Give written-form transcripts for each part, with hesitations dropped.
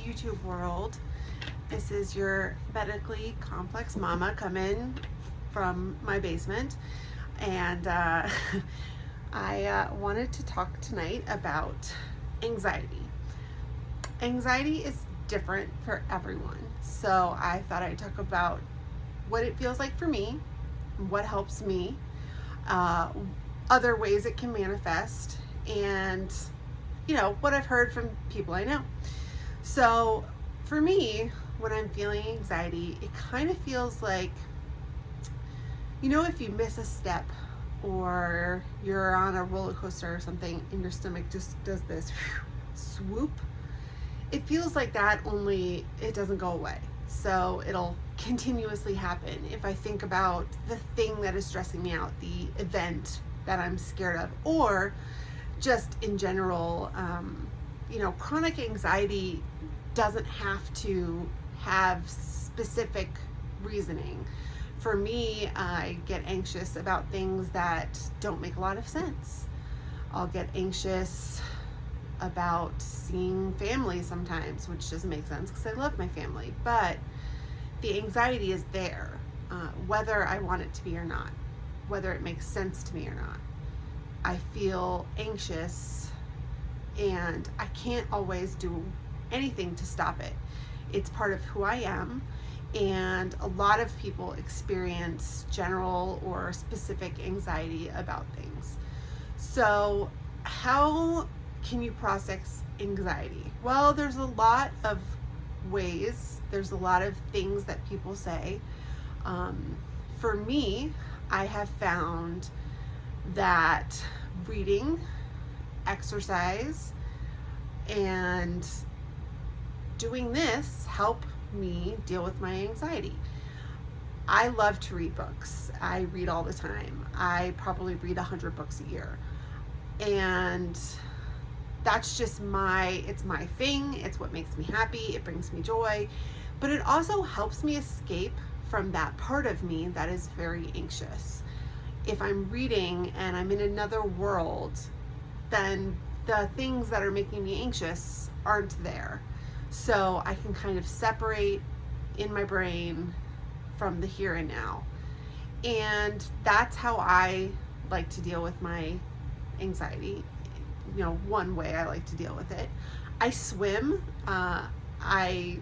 YouTube world. This is your medically complex mama coming from my basement, and I wanted to talk tonight about anxiety. Anxiety is different for everyone, so I thought I'd talk about what it feels like for me, what helps me, other ways it can manifest, and what I've heard from people I know. So for me, when I'm feeling anxiety, it kind of feels like, if you miss a step or you're on a roller coaster or something and your stomach just does this swoop, it feels like that, only it doesn't go away. So it'll continuously happen if I think about the thing that is stressing me out, the event that I'm scared of, or just in general. Chronic anxiety doesn't have to have specific reasoning. For me, I get anxious about things that don't make a lot of sense. I'll get anxious about seeing family sometimes, which doesn't make sense because I love my family, but the anxiety is there, whether I want it to be or not, whether it makes sense to me or not. I feel anxious and I can't always do anything to stop it. It's part of who I am, and a lot of people experience general or specific anxiety about things. So how can you process anxiety? Well, there's a lot of ways. There's a lot of things that people say. For me, I have found that reading, exercise, and doing this help me deal with my anxiety. I love to read books. I read all the time. I probably read 100 books a year. And that's just it's my thing. It's what makes me happy. It brings me joy. But it also helps me escape from that part of me that is very anxious. If I'm reading and I'm in another world, then the things that are making me anxious aren't there. So I can kind of separate in my brain from the here and now. And that's how I like to deal with my anxiety. One way I like to deal with it. I swim. I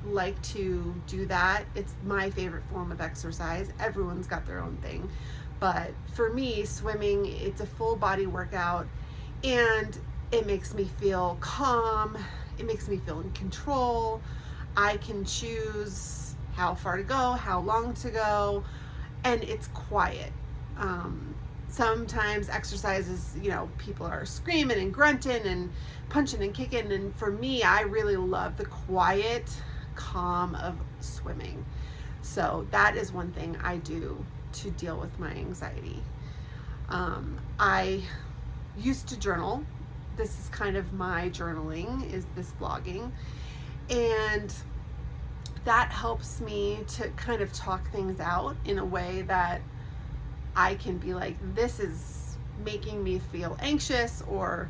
like to do that. It's my favorite form of exercise. Everyone's got their own thing. But for me, swimming, it's a full body workout, and it makes me feel calm. It makes me feel in control. I can choose how far to go, how long to go, and it's quiet. Sometimes exercises, people are screaming and grunting and punching and kicking, and for me, I really love the quiet calm of swimming. So that is one thing I do to deal with my anxiety. I used to journal. This is kind of my journaling, is this blogging, and that helps me to kind of talk things out in a way that I can be like, this is making me feel anxious, or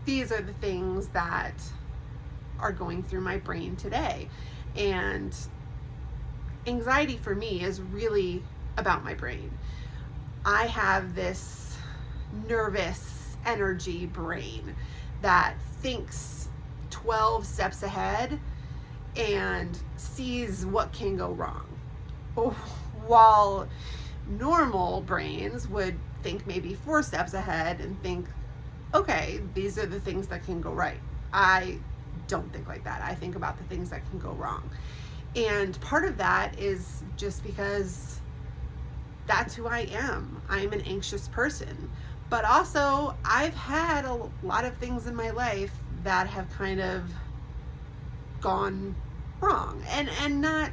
these are the things that are going through my brain today. And anxiety for me is really about my brain. I have this nervous energy brain that thinks 12 steps ahead and sees what can go wrong. While normal brains would think maybe 4 steps ahead and think, okay, these are the things that can go right. I don't think like that. I think about the things that can go wrong. And part of that is just because that's who I am. I'm an anxious person. But also, I've had a lot of things in my life that have kind of gone wrong. And not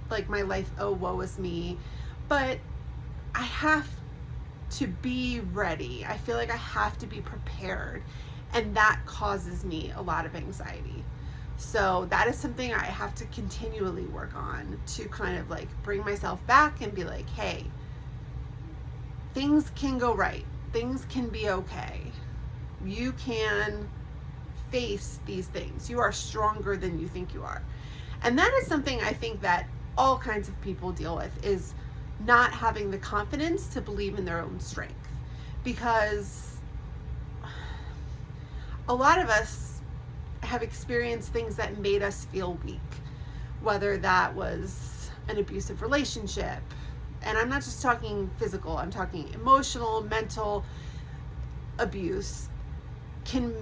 like my life, oh, woe is me, but I have to be ready. I feel like I have to be prepared. And that causes me a lot of anxiety. So that is something I have to continually work on, to kind of like bring myself back and be like, hey, things can go right. Things can be okay. You can face these things. You are stronger than you think you are. And that is something I think that all kinds of people deal with, is not having the confidence to believe in their own strength. Because a lot of us have experienced things that made us feel weak, whether that was an abusive relationship, and I'm not just talking physical, I'm talking emotional, mental abuse can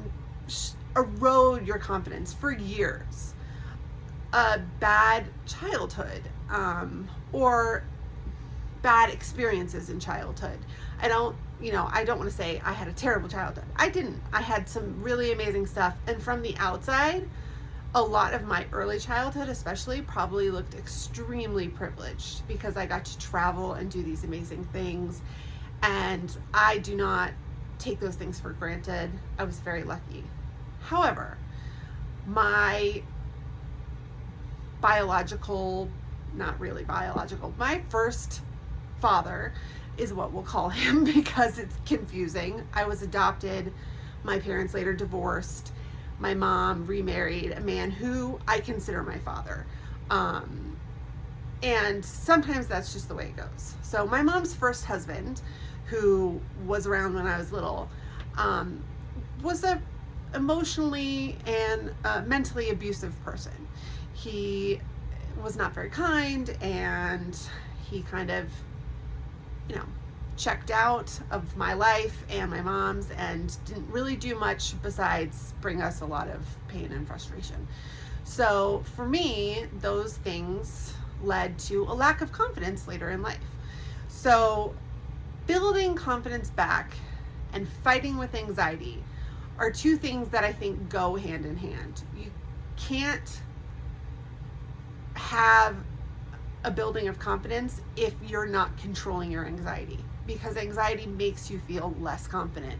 erode your confidence for years. A bad childhood, or bad experiences in childhood. I don't want to say I had a terrible childhood. I didn't. I had some really amazing stuff. And from the outside, a lot of my early childhood especially probably looked extremely privileged because I got to travel and do these amazing things. And I do not take those things for granted. I was very lucky. However, my my first father is what we'll call him because it's confusing. I was adopted. My parents later divorced. My mom remarried a man who I consider my father. And sometimes that's just the way it goes. So my mom's first husband, who was around when I was little, was a emotionally and mentally abusive person. He was not very kind, and he kind of, checked out of my life and my mom's and didn't really do much besides bring us a lot of pain and frustration. So for me, those things led to a lack of confidence later in life. So building confidence back and fighting with anxiety are two things that I think go hand in hand. You can't have a building of confidence if you're not controlling your anxiety, because anxiety makes you feel less confident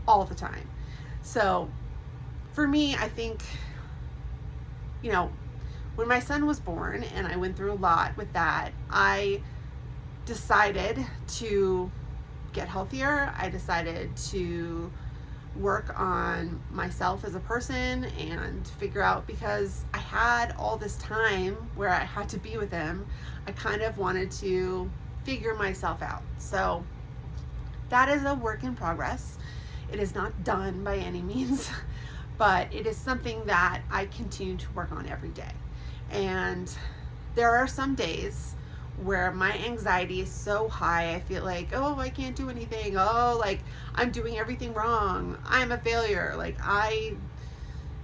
all the time. So for me, I think, when my son was born and I went through a lot with that, I decided to get healthier. I decided to work on myself as a person and figure out, because I had all this time where I had to be with him, I kind of wanted to figure myself out. So that is a work in progress. It is not done by any means, but it is something that I continue to work on every day. And there are some days where my anxiety is so high, I feel like, oh, I can't do anything. Oh, like I'm doing everything wrong. I'm a failure. Like I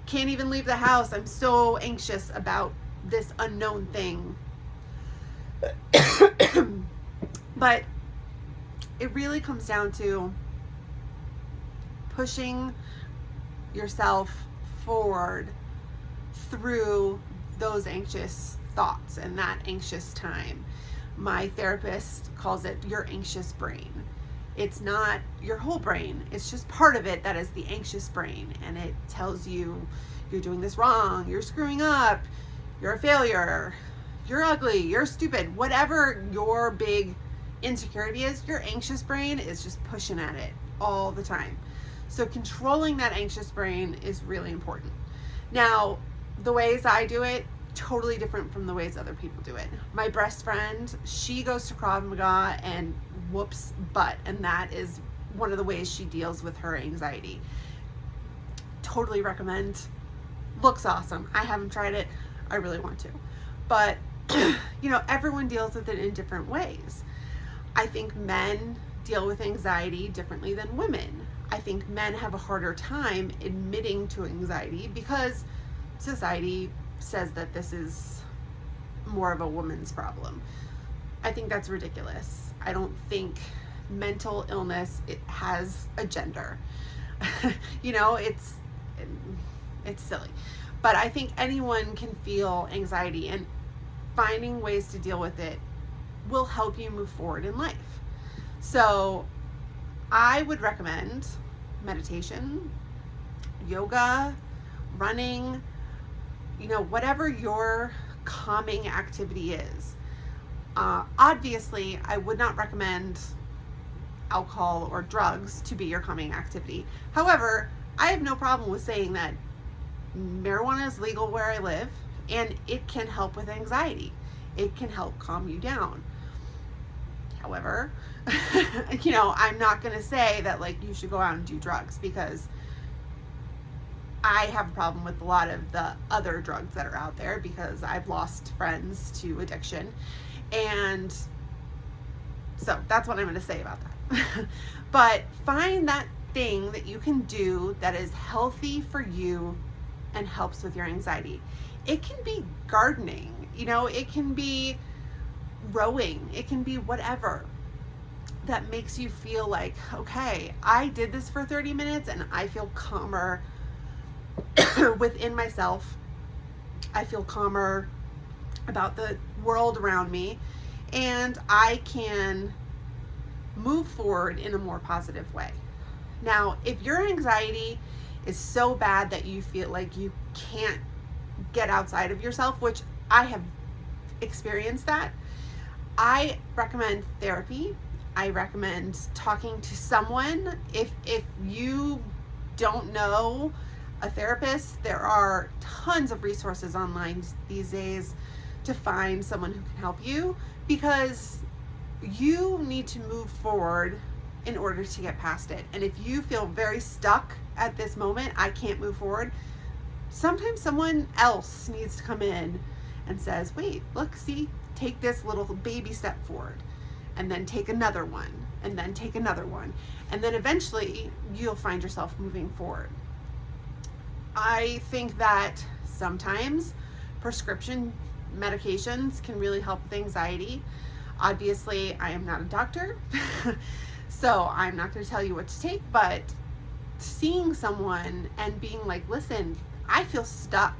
can't even leave the house. I'm so anxious about this unknown thing. But it really comes down to pushing yourself forward through those anxious thoughts and that anxious time. My therapist calls it your anxious brain. It's not your whole brain. It's just part of it that is the anxious brain. And it tells you you're doing this wrong, you're screwing up, you're a failure, you're ugly, you're stupid. Whatever your big insecurity is, your anxious brain is just pushing at it all the time. So controlling that anxious brain is really important. Now, the ways I do it, totally different from the ways other people do it. My best friend, she goes to Krav Maga and whoops butt, and that is one of the ways she deals with her anxiety. Totally recommend. Looks awesome. I haven't tried it. I really want to. But, everyone deals with it in different ways. I think men deal with anxiety differently than women. I think men have a harder time admitting to anxiety because society says that this is more of a woman's problem. I think that's ridiculous. I don't think mental illness, it has a gender. It's silly. But I think anyone can feel anxiety, and finding ways to deal with it will help you move forward in life. So I would recommend meditation, yoga, running, whatever your calming activity is. Obviously, I would not recommend alcohol or drugs to be your calming activity. However, I have no problem with saying that Marijuana is legal where I live, and it can help with anxiety. It can help calm you down. However, I'm not going to say that like you should go out and do drugs, because I have a problem with a lot of the other drugs that are out there, because I've lost friends to addiction. And so that's what I'm going to say about that. But find that thing that you can do that is healthy for you and helps with your anxiety. It can be gardening, it can be rowing, it can be whatever that makes you feel like, okay, I did this for 30 minutes and I feel calmer within myself. I feel calmer about the world around me, and I can move forward in a more positive way. Now, if your anxiety is so bad that you feel like you can't get outside of yourself, which I have experienced that, I recommend therapy. I recommend talking to someone. If you don't know a therapist, there are tons of resources online these days to find someone who can help you, because you need to move forward in order to get past it. And if you feel very stuck at this moment, I can't move forward, sometimes someone else needs to come in and says, wait, look, see, take this little baby step forward, and then take another one, and then take another one, and then eventually you'll find yourself moving forward. I think that sometimes prescription medications can really help with anxiety. Obviously, I am not a doctor, so I'm not going to tell you what to take, but seeing someone and being like, listen, I feel stuck.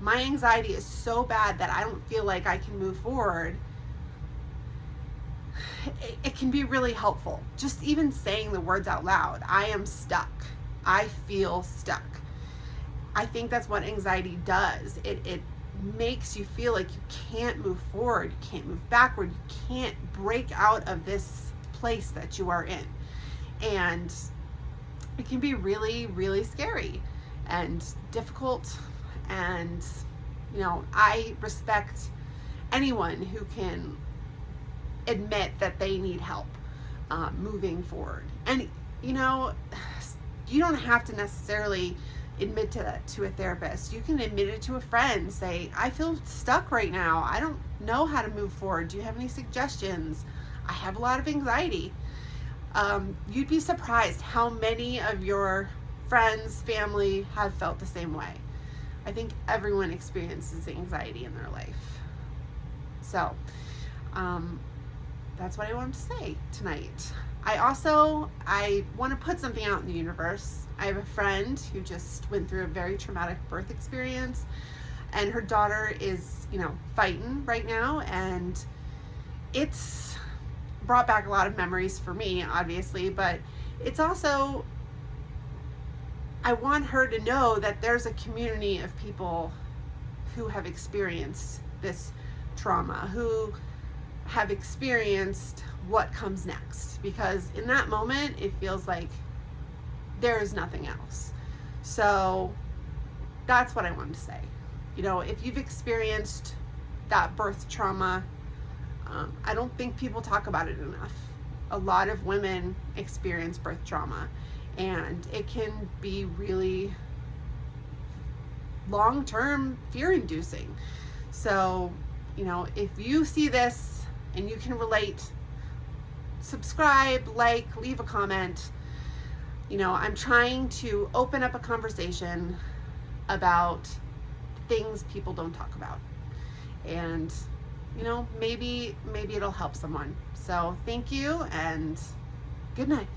My anxiety is so bad that I don't feel like I can move forward. It can be really helpful. Just even saying the words out loud, I am stuck. I feel stuck. I think that's what anxiety does. It makes you feel like you can't move forward, you can't move backward, you can't break out of this place that you are in. And it can be really, really scary and difficult. And, I respect anyone who can admit that they need help moving forward. And, you don't have to necessarily admit to a therapist. You can admit it to a friend. Say, I feel stuck right now. I don't know how to move forward. Do you have any suggestions? I have a lot of anxiety. You'd be surprised how many of your friends, family have felt the same way. I think everyone experiences anxiety in their life. So, that's what I wanted to say tonight. I want to put something out in the universe. I have a friend who just went through a very traumatic birth experience, and her daughter is, fighting right now, and it's brought back a lot of memories for me, obviously, but it's also, I want her to know that there's a community of people who have experienced this trauma, who have experienced what comes next, because in that moment it feels like there is nothing else. So that's what I wanted to say. If you've experienced that birth trauma, I don't think people talk about it enough. A lot of women experience birth trauma, and it can be really long-term fear-inducing. So, if you see this and you can relate, subscribe, leave a comment. I'm trying to open up a conversation about things people don't talk about. And, maybe it'll help someone. So thank you, and good night.